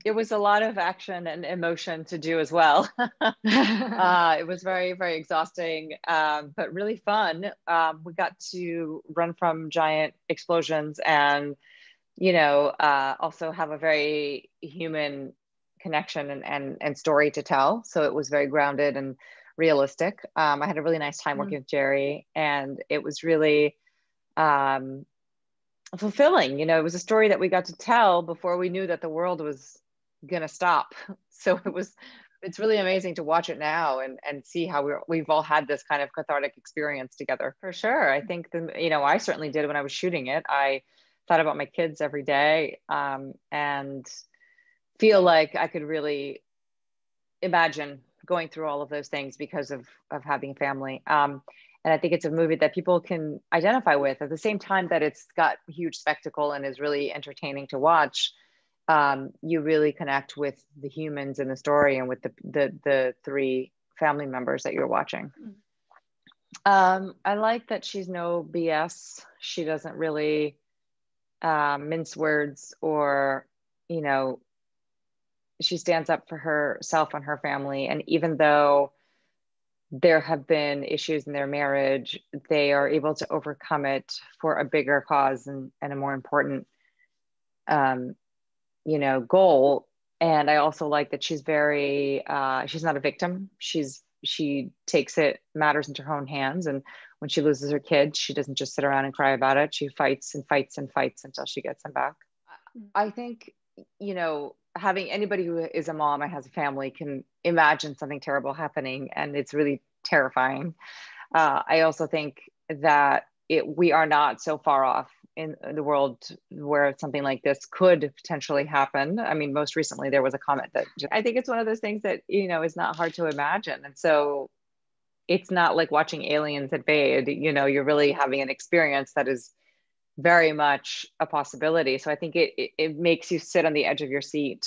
It was a lot of action and emotion to do as well. It was very, very exhausting, but really fun. We got to run from giant explosions and, also have a very human connection and story to tell. So it was very grounded and realistic. I had a really nice time working with Jerry, and it was really fulfilling. It was a story that we got to tell before we knew that the world was going to stop. So it's really amazing to watch it now and see how we've all had this kind of cathartic experience together. For sure. I think I certainly did when I was shooting it. I thought about my kids every day, and feel like I could really imagine going through all of those things because of having family. And I think it's a movie that people can identify with at the same time that it's got huge spectacle and is really entertaining to watch. You really connect with the humans in the story and with the three family members that you're watching. I like that she's no BS. She doesn't really mince words, or, she stands up for herself and her family. And even though there have been issues in their marriage, they are able to overcome it for a bigger cause and a more important, goal. And I also like that she's she's not a victim. She takes matters into her own hands. And when she loses her kids, she doesn't just sit around and cry about it. She fights and fights and fights until she gets them back. I think, having anybody who is a mom and has a family can imagine something terrible happening, and it's really terrifying. I also think that we are not so far off in the world where something like this could potentially happen. I mean, most recently there was a comment that I think it's one of those things that, is not hard to imagine. And so it's not like watching aliens invade, you're really having an experience that is very much a possibility. So I think it makes you sit on the edge of your seat.